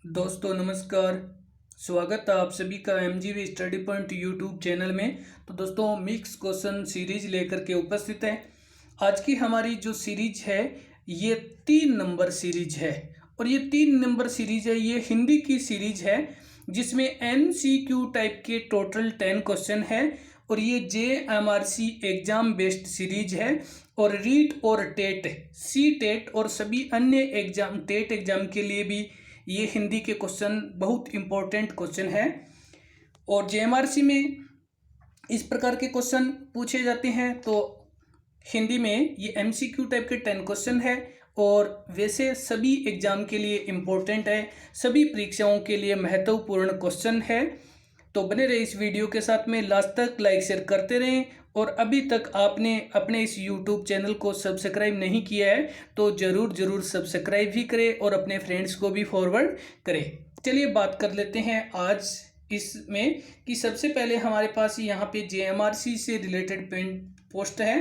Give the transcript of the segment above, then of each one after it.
दोस्तों नमस्कार। स्वागत है आप सभी का एमजीवी स्टडी पॉइंट यूट्यूब चैनल में। तो दोस्तों मिक्स क्वेश्चन सीरीज लेकर के उपस्थित है। आज की हमारी जो सीरीज है ये 3 नंबर सीरीज है और ये 3 नंबर सीरीज है, ये हिंदी की सीरीज है जिसमें एमसीक्यू टाइप के टोटल 10 क्वेश्चन है और ये जेएमआरसी एग्जाम बेस्ड सीरीज है। और रीट और टेट, सी टेट और सभी अन्य एग्जाम, टेट एग्जाम के लिए भी ये हिंदी के क्वेश्चन बहुत इंपॉर्टेंट क्वेश्चन है। और जेएमआरसी में इस प्रकार के क्वेश्चन पूछे जाते हैं। तो हिंदी में ये एमसीक्यू टाइप के 10 क्वेश्चन है और वैसे सभी एग्जाम के लिए इम्पोर्टेंट है, सभी परीक्षाओं के लिए महत्वपूर्ण क्वेश्चन है। तो बने रहे इस वीडियो के साथ में, लास्ट तक लाइक शेयर करते रहें। और अभी तक आपने अपने इस यूट्यूब चैनल को सब्सक्राइब नहीं किया है तो ज़रूर सब्सक्राइब भी करें और अपने फ्रेंड्स को भी फॉरवर्ड करें। चलिए बात कर लेते हैं आज इसमें कि सबसे पहले हमारे पास यहाँ पे जेएमआरसी से रिलेटेड पोस्ट है।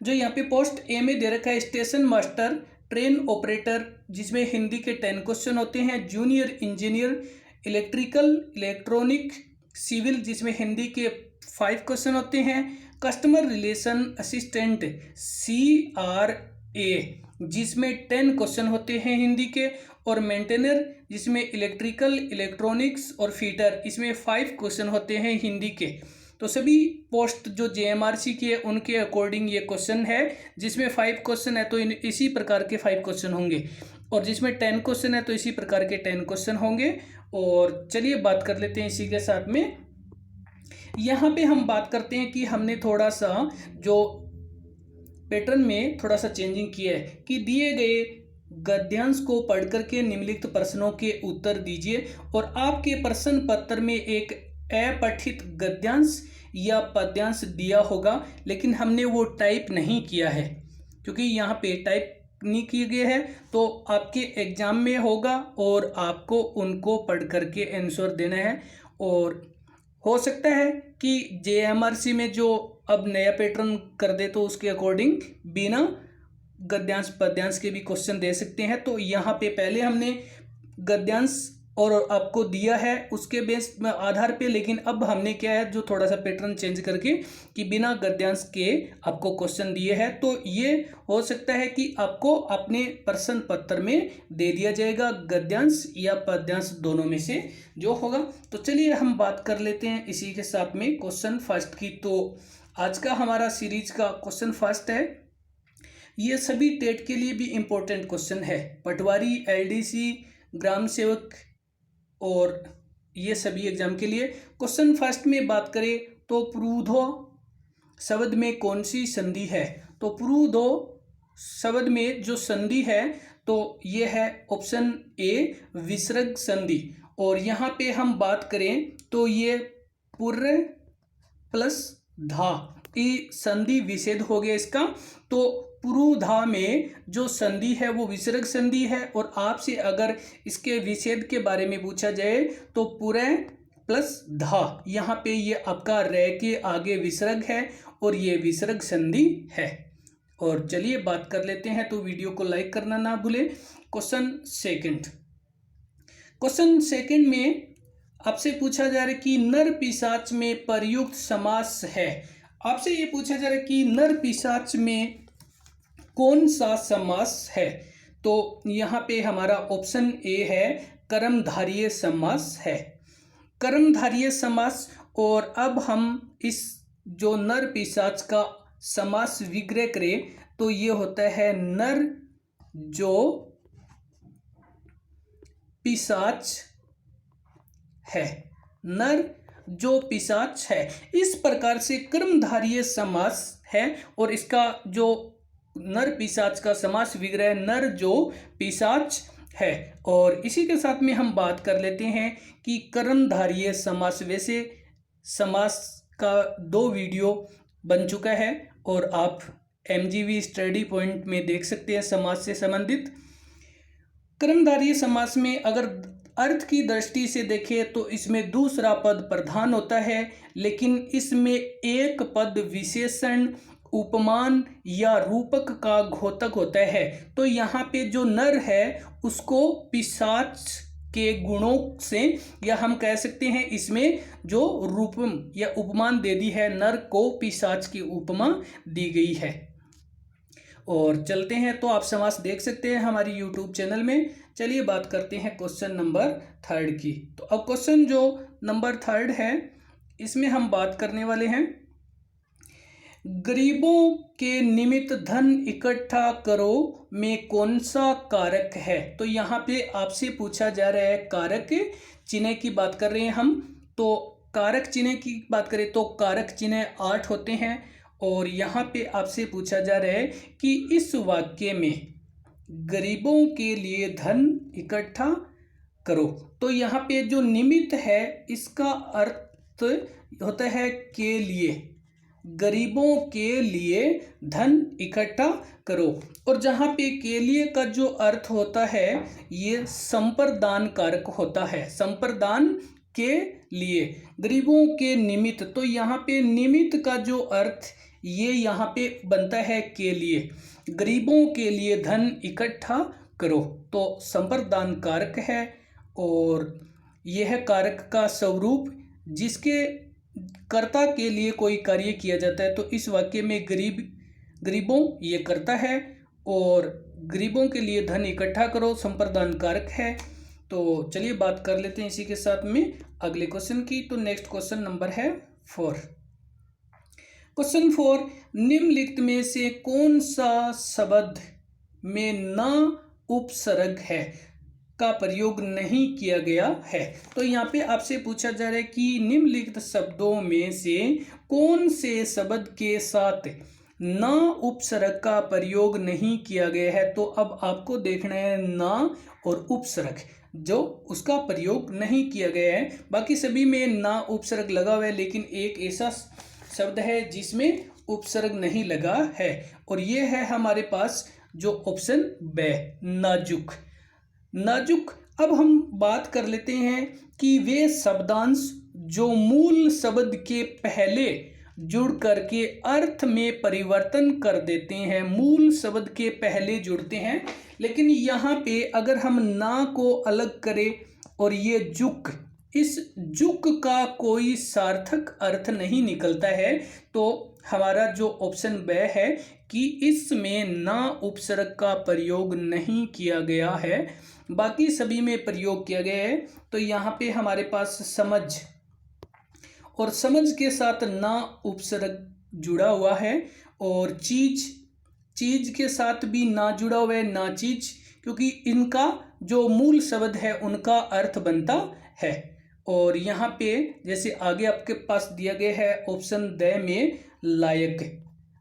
जो यहाँ पे पोस्ट ए में दे रखा है स्टेशन मास्टर, ट्रेन ऑपरेटर, जिसमें हिंदी के 10 क्वेश्चन होते हैं। Junior engineer, electrical, electronic, civil, जिसमें हिंदी के 5 क्वेश्चन होते हैं। कस्टमर रिलेशन असिस्टेंट CRA, जिसमें 10 क्वेश्चन होते हैं हिंदी के। और मेंटेनर, जिसमें इलेक्ट्रिकल, इलेक्ट्रॉनिक्स और फीटर, इसमें 5 क्वेश्चन होते हैं हिंदी के। तो सभी पोस्ट जो जेएमआरसी की है उनके अकॉर्डिंग ये क्वेश्चन है। जिसमें 5 क्वेश्चन है तो इसी प्रकार के 5 क्वेश्चन होंगे और जिसमें 10 क्वेश्चन है तो इसी प्रकार के 10 क्वेश्चन होंगे। और चलिए बात कर लेते हैं इसी के साथ में। यहाँ पे हम बात करते हैं कि हमने थोड़ा सा जो पैटर्न में थोड़ा सा चेंजिंग किया है कि दिए गए गद्यांश को पढ़ करके निम्नलिखित प्रश्नों के उत्तर दीजिए। और आपके प्रश्न पत्र में एक अपठित गद्यांश या पद्यांश दिया होगा, लेकिन हमने वो टाइप नहीं किया है क्योंकि यहाँ पे टाइप नहीं किए गए हैं। तो आपके एग्जाम में होगा और आपको उनको पढ़ करके आंसर देना है। और हो सकता है कि जेएमआरसी में जो अब नया पैटर्न कर दे तो उसके अकॉर्डिंग बिना गद्यांश पद्यांश के भी क्वेश्चन दे सकते हैं। तो यहाँ पे पहले हमने गद्यांश और आपको दिया है उसके बेस आधार पे, लेकिन अब हमने क्या है जो थोड़ा सा पैटर्न चेंज करके कि बिना गद्यांश के आपको क्वेश्चन दिए हैं। तो ये हो सकता है कि आपको अपने प्रश्न पत्र में दे दिया जाएगा गद्यांश या पद्यांश, दोनों में से जो होगा। तो चलिए हम बात कर लेते हैं इसी के साथ में क्वेश्चन फर्स्ट की। तो आज का हमारा सीरीज का क्वेश्चन फर्स्ट है। ये सभी टेट के लिए भी इम्पोर्टेंट क्वेश्चन है। पटवारी, LDC, ग्राम सेवक और ये सभी एग्जाम के लिए। क्वेश्चन फर्स्ट में बात करें तो पुरुधो शब्द में कौन सी संधि है? तो पुरुधो शब्द में जो संधि है तो ये है ऑप्शन ए विसर्ग संधि। और यहाँ पे हम बात करें तो ये पुर्र प्लस धा, ये संधि विच्छेद हो गया इसका। तो पुरुधा में जो संधि है वो विसर्ग संधि है। और आपसे अगर इसके विच्छेद के बारे में पूछा जाए तो पुरय प्लस धा, यहाँ पे ये आपका रे के आगे विसर्ग है और ये विसर्ग संधि है। और चलिए बात कर लेते हैं, तो वीडियो को लाइक करना ना भूले। क्वेश्चन सेकंड में आपसे पूछा जा रहा है कि नर पिशाच में प्रयुक्त समास है। आपसे ये पूछा जा रहा है कि नर पिशाच में कौन सा समास है? तो यहाँ पे हमारा ऑप्शन ए है कर्मधारय समास है, कर्मधारय समास। और अब हम इस जो नर पिशाच का समास विग्रह करें तो ये होता है नर जो पिशाच है, नर जो पिशाच है। इस प्रकार से कर्मधारय समास है और इसका जो नर पिशाच का समास विग्रह नर जो पिशाच है। और इसी के साथ में हम बात कर लेते हैं कि कर्मधारय समास। वैसे समास का 2 वीडियो बन चुका है और आप एमजीवी स्टडी पॉइंट में देख सकते हैं समास से संबंधित। कर्मधारय समास में अगर अर्थ की दृष्टि से देखें तो इसमें दूसरा पद प्रधान होता है, लेकिन इसमें एक पद विशेषण, उपमान या रूपक का घोतक होता है। तो यहाँ पे जो नर है उसको पिशाच के गुणों से, या हम कह सकते हैं इसमें जो रूपम या उपमान दे दी है, नर को पिशाच की उपमा दी गई है। और चलते हैं, तो आप समास देख सकते हैं हमारी यूट्यूब चैनल में। चलिए बात करते हैं क्वेश्चन नंबर 3 की। तो अब क्वेश्चन जो नंबर 3 है, इसमें हम बात करने वाले हैं गरीबों के निमित्त धन इकट्ठा करो में कौन सा कारक है। तो यहाँ पे आपसे पूछा जा रहा है कारक चिन्ह की बात कर रहे हैं हम। तो कारक चिन्ह की बात करें तो कारक चिन्ह 8 होते हैं, और यहाँ पे आपसे पूछा जा रहा है कि इस वाक्य में गरीबों के लिए धन इकट्ठा करो। तो यहाँ पे जो निमित्त है इसका अर्थ होता है के लिए, गरीबों के लिए धन इकट्ठा करो। और जहाँ पे के लिए का जो अर्थ होता है ये संप्रदान कारक होता है, संप्रदान के लिए, गरीबों के निमित्त। तो यहाँ पे निमित्त का जो अर्थ ये यहाँ पे बनता है के लिए, गरीबों के लिए धन इकट्ठा करो, तो संप्रदान कारक है। और यह कारक का स्वरूप जिसके कर्ता के लिए कोई कार्य किया जाता है, तो इस वाक्य में गरीबों ये करता है, और गरीबों के लिए धन इकट्ठा करो संप्रदान कारक है। तो चलिए बात कर लेते हैं इसी के साथ में अगले क्वेश्चन की। तो नेक्स्ट क्वेश्चन नंबर है 4। क्वेश्चन 4, निम्नलिखित में से कौन सा शब्द में न उपसर्ग है का प्रयोग नहीं किया गया है। तो यहाँ पे आपसे पूछा जा रहा है कि निम्नलिखित शब्दों में से कौन से शब्द के साथ न उपसर्ग का प्रयोग नहीं किया गया है। तो अब आपको देखना है न और उपसर्ग जो उसका प्रयोग नहीं किया गया है। बाकी सभी में न उपसर्ग लगा हुआ है, लेकिन एक ऐसा शब्द है जिसमें उपसर्ग नहीं लगा है, और ये है हमारे पास जो ऑप्शन बे, नाजुक। नाजुक। अब हम बात कर लेते हैं कि वे शब्दांश जो मूल शब्द के पहले जुड़ करके अर्थ में परिवर्तन कर देते हैं, मूल शब्द के पहले जुड़ते हैं। लेकिन यहाँ पे अगर हम ना को अलग करें और ये जुक, इस जुक का कोई सार्थक अर्थ नहीं निकलता है, तो हमारा जो ऑप्शन ब है कि इसमें ना उपसर्ग का प्रयोग नहीं किया गया है, बाकी सभी में प्रयोग किया गया है। तो यहाँ पे हमारे पास समझ, और समझ के साथ ना उपसर्ग जुड़ा हुआ है, और चीज के साथ भी ना जुड़ा हुआ है, ना चीज, क्योंकि इनका जो मूल शब्द है उनका अर्थ बनता है। और यहाँ पे जैसे आगे आपके पास दिया गया है ऑप्शन द में लायक,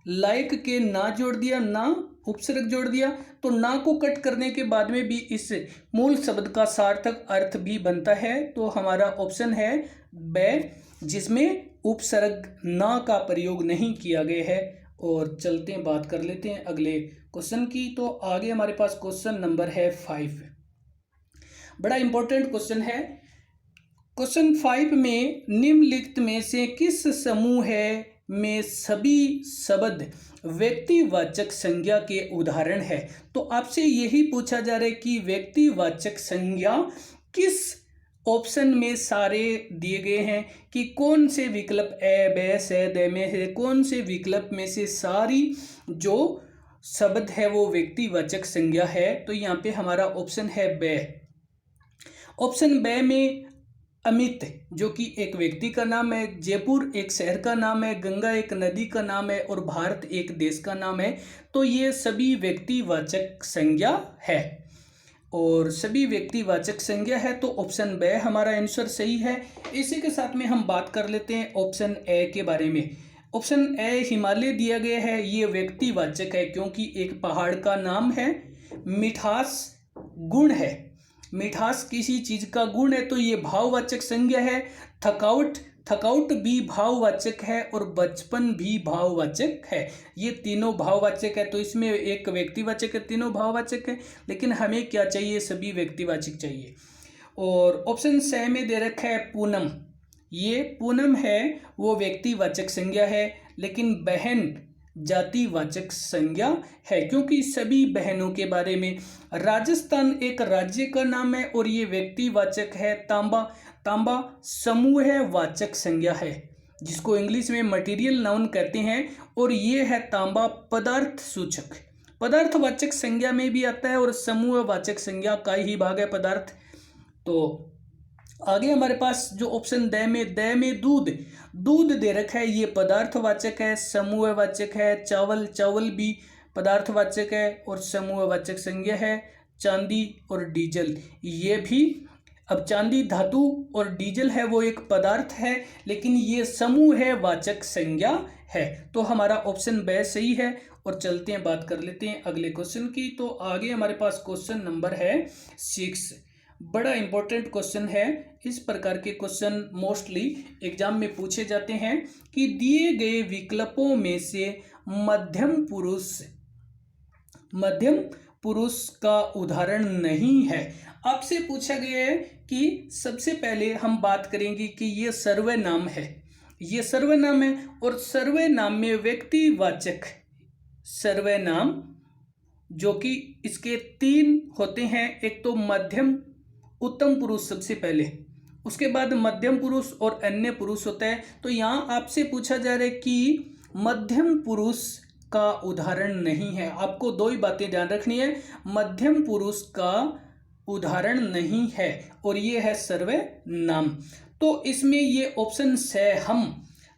लायक के ना जोड़ दिया, ना उपसर्ग जोड़ दिया, तो ना को कट करने के बाद में भी इस मूल शब्द का सार्थक अर्थ भी बनता है। तो हमारा ऑप्शन है ब, जिसमें उपसर्ग ना का प्रयोग नहीं किया गया है। और चलते हैं, बात कर लेते हैं अगले क्वेश्चन की। तो आगे हमारे पास क्वेश्चन नंबर है 5, बड़ा इंपॉर्टेंट क्वेश्चन है। क्वेश्चन 5 में निम्नलिखित में से किस समूह में सभी शब्द व्यक्तिवाचक संज्ञा के उदाहरण है। तो आपसे यही पूछा जा रहा है कि व्यक्तिवाचक संज्ञा किस ऑप्शन में सारे दिए गए हैं, कि कौन से विकल्प ए बे से द में है, कौन से विकल्प में से सारी जो शब्द है वो व्यक्तिवाचक संज्ञा है। तो यहाँ पे हमारा ऑप्शन है बे। ऑप्शन बे में अमित जो कि एक व्यक्ति का नाम है, जयपुर एक शहर का नाम है, गंगा एक नदी का नाम है, और भारत एक देश का नाम है। तो ये सभी व्यक्तिवाचक संज्ञा है, और सभी व्यक्तिवाचक संज्ञा है। तो ऑप्शन बे हमारा आंसर सही है। इसी के साथ में हम बात कर लेते हैं ऑप्शन ए के बारे में। ऑप्शन ए हिमालय दिया गया है, ये व्यक्तिवाचक है क्योंकि एक पहाड़ का नाम है। मिठास गुण है, मिठास किसी चीज का गुण है, तो ये भाववाचक संज्ञा है। थकाउट भी भाववाचक है, और बचपन भी भाववाचक है। ये तीनों भाववाचक है, तो इसमें एक व्यक्तिवाचक है, तीनों भाववाचक है। लेकिन हमें क्या चाहिए, सभी व्यक्तिवाचक चाहिए। और ऑप्शन सी में दे रखा है पूनम, ये पूनम है वो व्यक्तिवाचक संज्ञा है। लेकिन बहन जातिवाचक संज्ञा है, क्योंकि सभी बहनों के बारे में। राजस्थान एक राज्य का नाम है और ये व्यक्तिवाचक है। तांबा, तांबा समूहवाचक संज्ञा है, जिसको इंग्लिश में मटेरियल नाउन कहते हैं, और ये है तांबा पदार्थ सूचक। पदार्थवाचक संज्ञा में भी आता है और समूहवाचक संज्ञा का ही भाग है पदार्थ। तो आगे हमारे पास जो ऑप्शन द में दूध, दूध दे रखा है, ये पदार्थवाचक है, समूहवाचक है। चावल, चावल भी पदार्थवाचक है और समूहवाचक संज्ञा है। चांदी और डीजल, ये भी, अब चांदी धातु और डीजल है वो एक पदार्थ है, लेकिन ये समूहवाचक संज्ञा है। तो हमारा ऑप्शन ब सही है। और चलते हैं, बात कर लेते हैं अगले क्वेश्चन की। तो आगे हमारे पास क्वेश्चन नंबर है 6। बड़ा इंपॉर्टेंट क्वेश्चन है। इस प्रकार के क्वेश्चन मोस्टली एग्जाम में पूछे जाते हैं कि दिए गए विकल्पों में से मध्यम पुरुष का उदाहरण नहीं है। आपसे पूछा गया है कि सबसे पहले हम बात करेंगे कि ये सर्वनाम है, ये सर्वनाम है, और सर्वनाम में व्यक्तिवाचक सर्वनाम जो कि इसके 3 होते हैं। एक तो मध्यम उत्तम पुरुष सबसे पहले, उसके बाद मध्यम पुरुष और अन्य पुरुष होता है। तो यहाँ आपसे पूछा जा रहा है कि मध्यम पुरुष का उदाहरण नहीं है। आपको 2 ही बातें ध्यान रखनी है, मध्यम पुरुष का उदाहरण नहीं है और ये है सर्वनाम। तो इसमें ये ऑप्शन है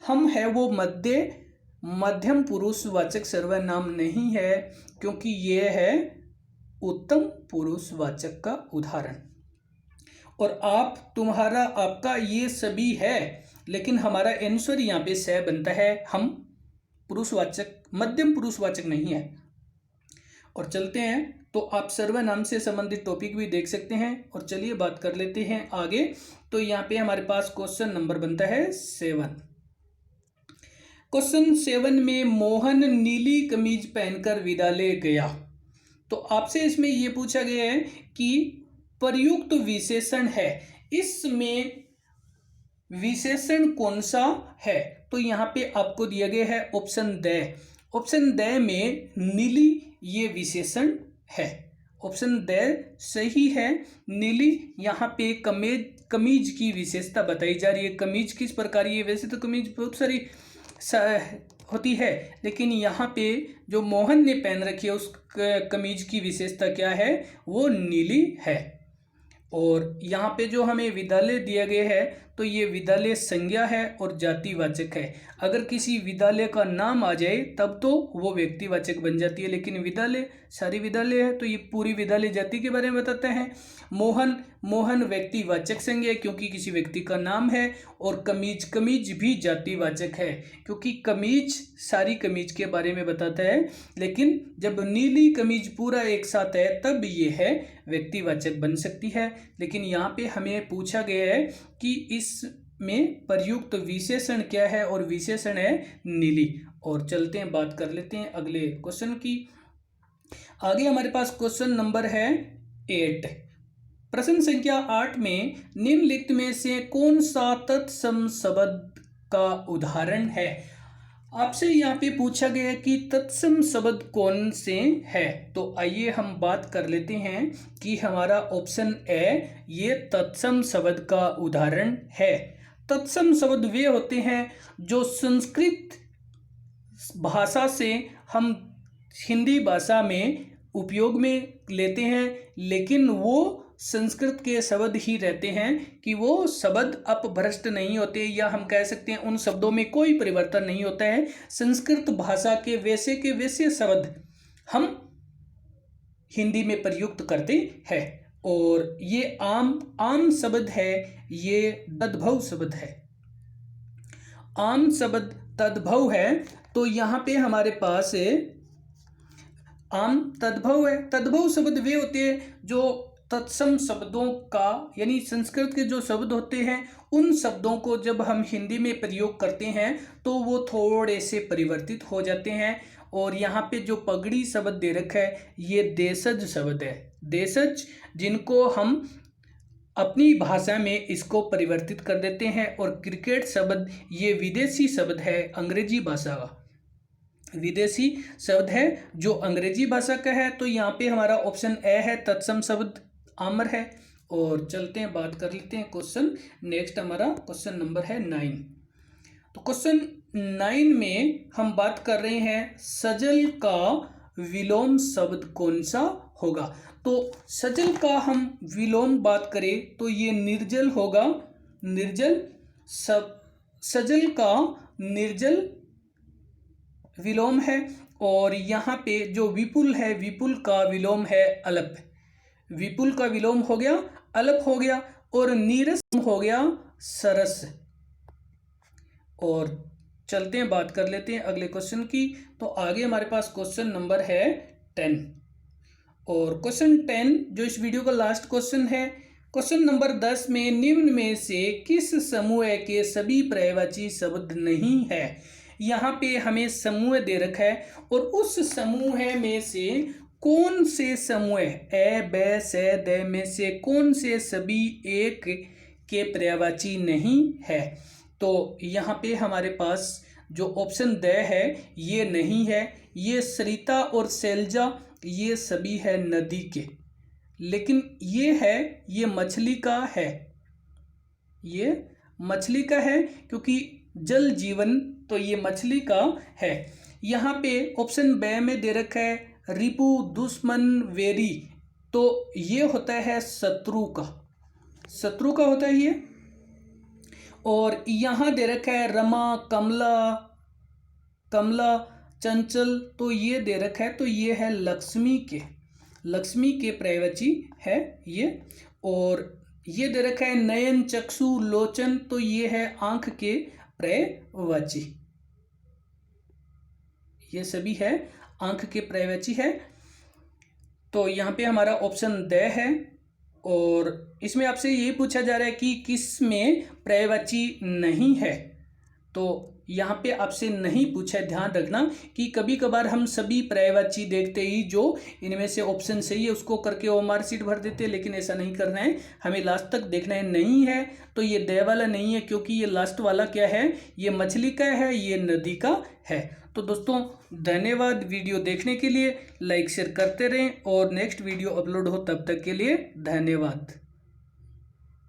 हम है वो मध्यम पुरुषवाचक सर्वनाम नहीं है, क्योंकि ये है उत्तम पुरुषवाचक का उदाहरण। और आपका ये सभी है, लेकिन हमारा आंसर यहाँ पे स बनता है, हम पुरुषवाचक, मध्यम पुरुषवाचक नहीं है। और चलते हैं, तो आप सर्वनाम से संबंधित टॉपिक भी देख सकते हैं। और चलिए बात कर लेते हैं आगे। तो यहाँ पे हमारे पास क्वेश्चन नंबर बनता है 7। क्वेश्चन 7 में मोहन नीली कमीज पहनकर विद्यालय गया। तो आपसे इसमें यह पूछा गया है कि प्रयुक्त विशेषण है, इसमें विशेषण कौन सा है। तो यहाँ पे आपको दिया गया है ऑप्शन द। ऑप्शन द में नीली ये विशेषण है। ऑप्शन द सही है। नीली यहाँ पे कमीज की विशेषता बताई जा रही है। कमीज किस प्रकार की है, वैसे तो कमीज बहुत सारी होती है, लेकिन यहाँ पे जो मोहन ने पहन रखी है उस कमीज की विशेषता क्या है, वो नीली है। और यहाँ पे जो हमें विद्यालय दिया गया है, तो ये विद्यालय संज्ञा है और जातिवाचक है। अगर किसी विद्यालय का नाम आ जाए तब तो वो व्यक्तिवाचक बन जाती है, लेकिन विद्यालय सारी विद्यालय है तो ये पूरी विद्यालय जाति के बारे में बताते हैं। मोहन व्यक्तिवाचक संज्ञा है क्योंकि किसी व्यक्ति का नाम है, और कमीज भी जातिवाचक है क्योंकि कमीज सारी कमीज के बारे में बताता है। लेकिन जब नीली कमीज पूरा एक साथ है तब ये है व्यक्तिवाचक बन सकती है। लेकिन यहाँ पे हमें पूछा गया है कि इसमें प्रयुक्त विशेषण क्या है, और विशेषण है नीली। और चलते हैं, बात कर लेते हैं अगले क्वेश्चन की। आगे हमारे पास क्वेश्चन नंबर है 8। प्रश्न संख्या 8 में निम्नलिखित में से कौन सा तत्सम शब्द का उदाहरण है। आपसे यहाँ पे पूछा गया कि तत्सम शब्द कौन से है। तो आइए हम बात कर लेते हैं कि हमारा ऑप्शन ए ये तत्सम शब्द का उदाहरण है। तत्सम शब्द वे होते हैं जो संस्कृत भाषा से हम हिंदी भाषा में उपयोग में लेते हैं, लेकिन वो संस्कृत के शब्द ही रहते हैं कि वो शब्द अपभ्रष्ट नहीं होते, या हम कह सकते हैं उन शब्दों में कोई परिवर्तन नहीं होता है। संस्कृत भाषा के वैसे शब्द हम हिंदी में प्रयुक्त करते हैं, और ये आम शब्द है, ये तद्भव शब्द है। आम शब्द तद्भव है। तो यहाँ पे हमारे पास आम तद्भव है। तद्भव शब्द वे होते हैं जो तत्सम शब्दों का, यानी संस्कृत के जो शब्द होते हैं उन शब्दों को जब हम हिंदी में प्रयोग करते हैं तो वो थोड़े से परिवर्तित हो जाते हैं। और यहाँ पे जो पगड़ी शब्द दे रखा है ये देशज शब्द है। देशज जिनको हम अपनी भाषा में इसको परिवर्तित कर देते हैं। और क्रिकेट शब्द ये विदेशी शब्द है अंग्रेजी भाषा का। विदेशी शब्द है जो अंग्रेजी भाषा का है, तो यहाँ पे हमारा ऑप्शन ए है, तत्सम शब्द आमर है। और चलते हैं, बात कर लेते हैं क्वेश्चन नेक्स्ट। हमारा क्वेश्चन नंबर है 9। तो क्वेश्चन 9 में हम बात कर रहे हैं सजल का विलोम शब्द कौन सा होगा। तो सजल का हम विलोम बात करें तो ये निर्जल होगा, निर्जल। सजल का निर्जल विलोम है। और यहाँ पे जो विपुल है, विपुल का विलोम है अलप। विपुल का विलोम हो गया अलप हो गया, और नीरस हो गया सरस। और चलते हैं, बात कर लेते हैं अगले क्वेश्चन की। तो आगे हमारे पास क्वेश्चन नंबर है 10। और क्वेश्चन 10 जो इस वीडियो का लास्ट क्वेश्चन है, क्वेश्चन नंबर 10 में निम्न में से किस समूह के सभी पर्यायवाची शब्द नहीं है। यहाँ पे हमें समूह दे रखा है, और उस समूह में से कौन से समूह ए ब से द में से कौन से सभी एक के पर्यायवाची नहीं है। तो यहाँ पे हमारे पास जो ऑप्शन द है ये नहीं है। ये सरिता और शैलजा ये सभी है नदी के, लेकिन ये है, ये मछली का है, ये मछली का है क्योंकि जल जीवन, तो ये मछली का है। यहाँ पे ऑप्शन ब में दे रखा है रिपु, दुश्मन, वेरी, तो ये होता है शत्रु का, शत्रु का होता है ये। और यहाँ दे रखा है रमा, कमला, कमला, चंचल, तो ये दे रखा है, तो ये है लक्ष्मी के, लक्ष्मी के पर्यायवाची है ये। और ये दे रखा है नयन, चक्षु, लोचन, तो ये है आंख के पर्यायवाची, ये सभी है आंख के पर्यायवाची है। तो यहाँ पे हमारा ऑप्शन द है। और इसमें आपसे यही पूछा जा रहा है कि किस में पर्यायवाची नहीं है। तो यहाँ पे आपसे नहीं पूछा है, ध्यान रखना कि कभी कभार हम सभी पर्यायवाची देखते ही जो इनमें से ऑप्शन सही है उसको करके वो मार्कशीट भर देते हैं, लेकिन ऐसा नहीं करना है, हमें लास्ट तक देखना है। नहीं है तो ये द वाला नहीं है, क्योंकि ये लास्ट वाला क्या है, ये मछली का है, ये नदी का है। तो दोस्तों धन्यवाद वीडियो देखने के लिए, लाइक शेयर करते रहें, और नेक्स्ट वीडियो अपलोड हो तब तक के लिए धन्यवाद।